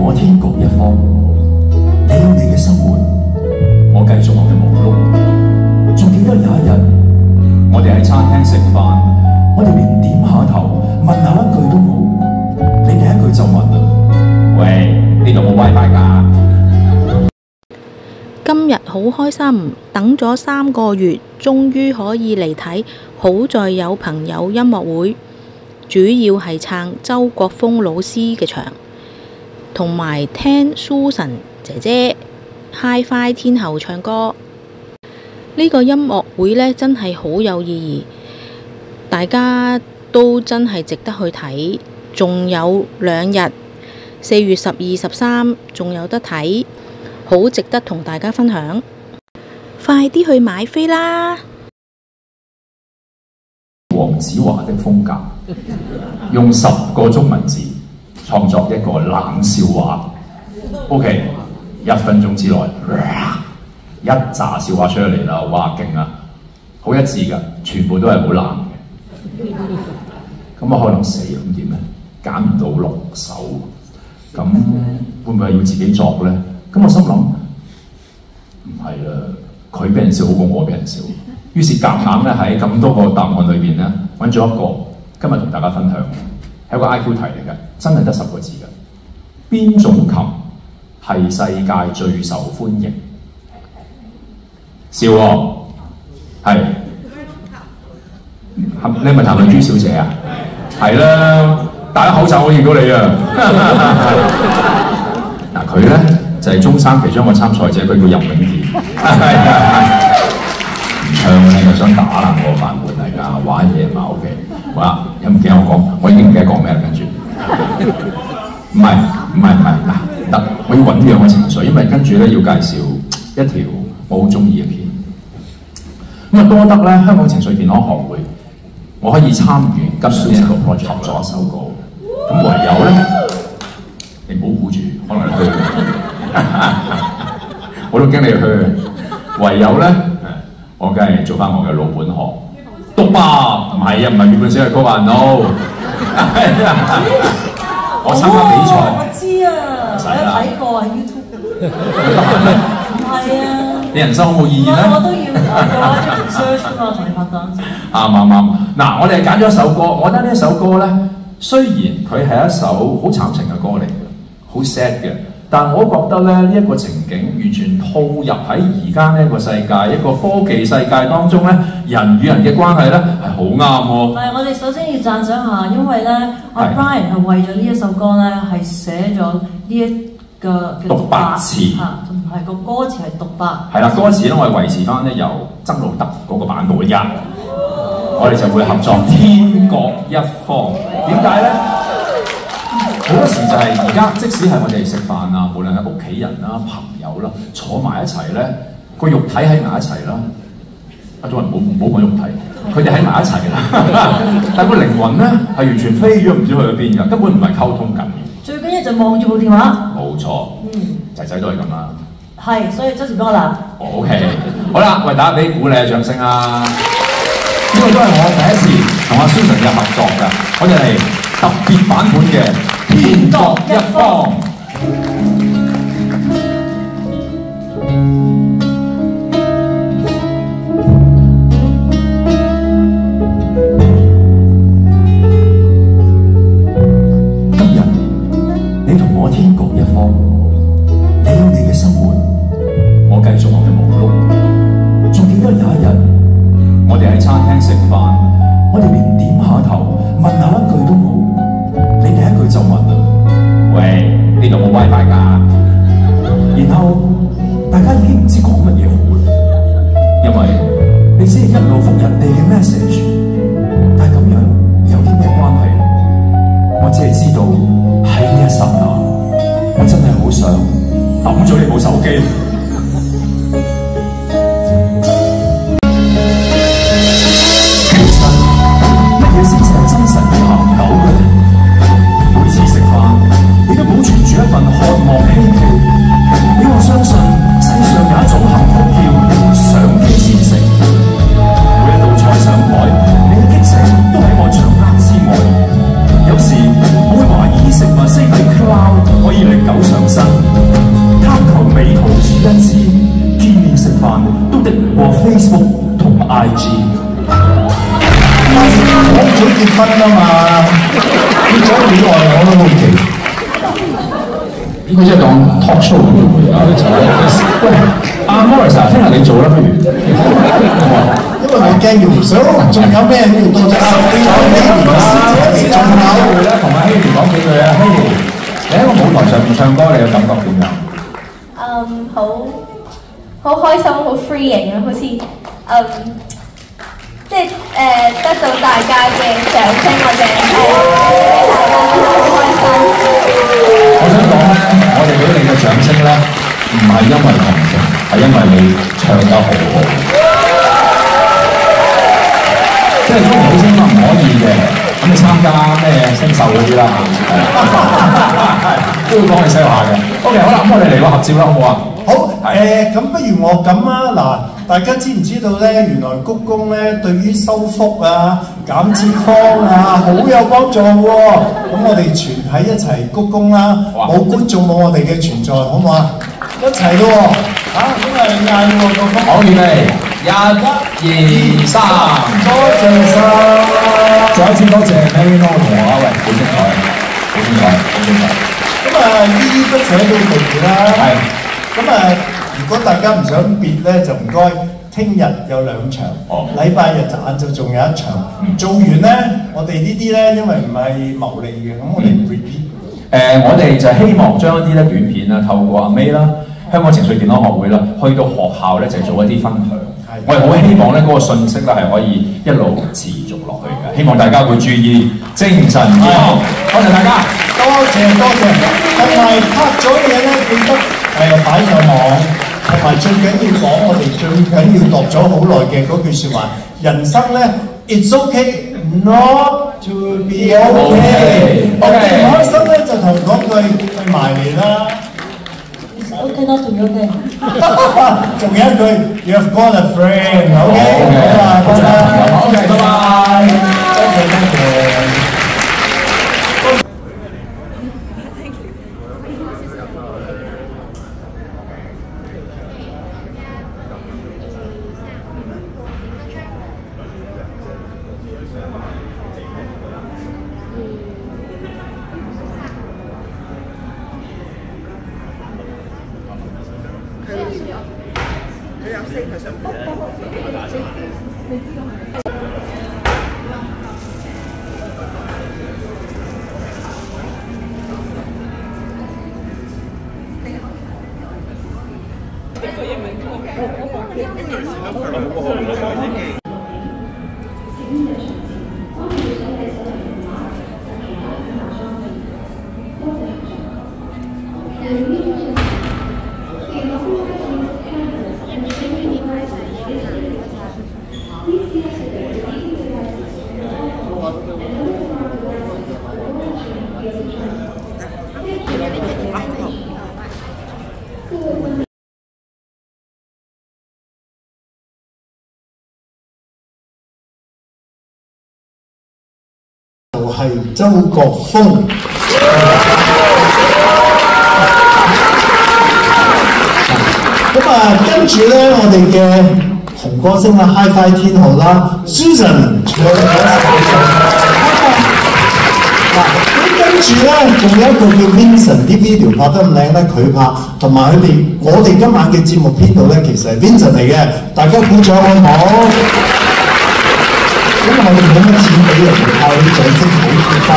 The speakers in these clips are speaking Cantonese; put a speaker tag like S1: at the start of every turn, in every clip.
S1: 我天各一方，你有你嘅生活，我繼續我嘅忙碌。仲記得有一日，我哋喺餐廳食飯，我哋連點下頭問下一句都冇，你第一句就問啦：喂，呢度冇 WiFi 㗎？
S2: 今日好開心，等咗3個月，終於可以嚟睇好在有朋友音樂會，主要係撐周國峰老師嘅場，同埋聽 Susan 姐姐 Hi-Fi 天后唱歌。呢個音樂會呢，真係好有意義，大家都真係值得去睇。仲有2日，4月12、13仲有得睇，好值得同大家分享。快啲去買飛啦！
S1: 黃子華的風格，用10個中文字創作一個冷笑話。OK， 1分鐘之內，一紮笑話出嚟啦！哇，勁啊！好一致㗎，全部都係好冷嘅。咁啊，可能死咁點咧？揀唔到落手，咁會唔會係要自己作咧？咁我心諗唔係啦，佢俾人笑好過我俾人笑。於是夾硬咧喺咁多個答案裏邊咧，揾咗一個今日同大家分享，係一個 IQ 題嚟嘅，真係得10個字嘅。邊種琴係世界最受歡迎？笑喎，係。你係咪譚麗珠小姐啊？係啦，戴咗口罩我見到你啊！嗱，佢咧就係中三其中一個參賽者，佢叫任永健。唔唱咧就想打爛我飯碗嚟㗎，玩嘢嘛 OK。好啦，有唔記得我講？我已經唔記得講咩啦，跟住。唔係嗱，得，我要醞釀個情緒，因為跟住咧要介紹一條我好中意嘅片。咁啊多得咧香港情緒健康學會，我可以參與今日呢個 project 作一首歌。咁唯有咧，你唔好估住，可能你去，我都驚你去。唯有咧，我梗係做翻我嘅老本行，獨白唔係啊，唔係粵語寫嘅歌啊 ，no。我參加比賽，
S3: 我知啊，我有睇過啊 YouTube。唔係啊。
S1: 你人生好冇意義咩？
S3: 我都要做一啲 research 啊嘛，同你拍檔。
S1: 啱。嗱，我哋揀咗一首歌，我覺得呢一首歌咧，雖然佢係一首好慘情嘅歌嚟嘅，好 sad 嘅，但我覺得咧呢一個情景完全套入喺而家呢一個世界，一個科技世界當中咧，人與人嘅關係咧係好啱喎。
S3: 係，我哋首先要讚賞下，因為咧阿 Brian 係為咗呢一首歌咧係寫咗呢一個
S1: 獨白詞
S3: 嚇，同埋個歌詞係獨白。係
S1: 啦，歌詞咧我係維持翻咧由曾路德嗰個版本嘅，我哋就會合作天各一方。點解咧？好多時就係而家，即使係我哋食飯啊，無論係屋企人啦、朋友啦，坐埋一齊咧，個肉體喺埋一齊啦。阿祖雲唔好講肉體，佢哋喺埋一齊啦。但係個靈魂咧係完全飛咗，唔知去咗邊㗎，根本唔係溝通緊。
S3: 最緊要就望住部電話。
S1: 冇錯，仔仔都係咁啦。
S3: 係，所以周時幫我啦。
S1: OK， 好啦，為大家俾鼓勵嘅掌聲啊！呢個都係我第一次同阿 Susan 嘅合作㗎，我哋係特別版本嘅天各一方。今日你同我天各一方，你有你嘅生活，我繼續我嘅忙碌。仲記得有一日，我哋喺餐廳食飯，我哋連點下頭問下一句都冇，你第一句就問啦：喂，呢度冇 WiFi 㗎？然後大家已經唔知講乜嘢好啦，因為你只係一路覆人哋嘅 message， 但係咁樣有啲咩關係咧？我只係知道喺呢一剎那，我真係好想抌咗你部手機。乜嘢先至係真實嘅恆久嘅咧？每次食飯，你都保存住一份渴望希冀，俾我相信世上有一種幸福叫相機先食。每一道菜上台，你嘅激情都喺我掌握之外。有時我會懷疑食物 save 喺 cloud 可以令久上身，貪求美圖是恩賜，見面食飯都敵唔過 Facebook 同 IG。
S4: 我唔想結婚啊嘛，結咗幾耐我都好奇。
S1: 應該即係當 talk show 咁樣回答你就係，喂，阿 Morris 啊，聽日你做啦不如。
S4: 因為我驚要唔想，仲有咩要多謝啊？仲有
S1: 咧，同阿希兒講幾句啊，希兒，你喺個舞台上面唱歌，你嘅感覺點樣？
S5: 好開心，好 freeing 啊，好似即係得到大家嘅掌聲或者大家都好開心。
S1: 我想講咧，我哋俾你嘅掌聲咧，唔係因為同情，係因為你唱得好好。即係如果唔好聲音唔可以嘅，咁你參加咩聲秀嗰啲啦，都會幫你 sell 下嘅。OK， 好啦，咁我哋嚟個合照啦，好唔好啊？
S4: 好咁不如我咁啊嗱，大家知唔知道咧？原來鞠躬咧對於修復啊、減脂肪啊好有幫助喎。咁我哋全體一齊鞠躬啦，冇觀眾冇我哋嘅存在，好唔好啊？一齊咯喎！咁啊嗌喎個鞠躬。
S1: 好，預備，1、2、3，
S4: 多謝晒！
S1: 再一次多謝 Mary No 同我，喂，好精彩，好精彩，好精彩。
S4: 咁啊，依依不捨到期啦。
S1: 係。
S4: 咁啊，如果大家唔想別咧，就唔該，聽日有2場，禮拜日晏晝仲有1場。做完咧，我哋呢啲咧，因為唔係牟利嘅，咁我哋 repeat。
S1: 我哋就希望將一啲咧短片啊，透過阿 May 啦、香港情緒健康學會啦，去到學校咧就做一啲分享。我哋好希望咧嗰個信息咧係可以一路持續落去嘅，希望大家會注意精神健康。多謝大家，
S4: 多謝。同埋拍咗嘢咧，記得擺上網，同埋最緊要講，我哋最緊要讀咗好耐嘅嗰句説話，人生咧 ，it's okay not to be okay。我哋唔開心咧，就同佢講句去埋嚟啦。
S3: OK not to be OK。
S4: 仲有一句 ，You have got a friend。OK， 好啦，OK，
S1: 拜拜。
S4: 多謝。係周國峰。咁啊，跟住咧，我哋嘅紅歌星啦 ，Hi-Fi 天后啦 ，Susan 唱咗咁跟住咧，仲有一個叫 Vincent， 啲 video 拍得咁靚咧，佢拍，同埋我哋今晚嘅節目編導咧，其實係 Vincent 嚟嘅，大家鼓掌好唔好？因為我哋冇乜錢俾人哋靠啲掌聲好，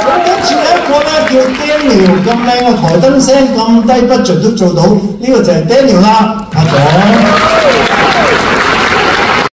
S4: 咁跟住一個咧叫 Daniel 咁靚嘅台燈聲咁低 budget 都做到，呢個就係 Daniel 啦，阿獎。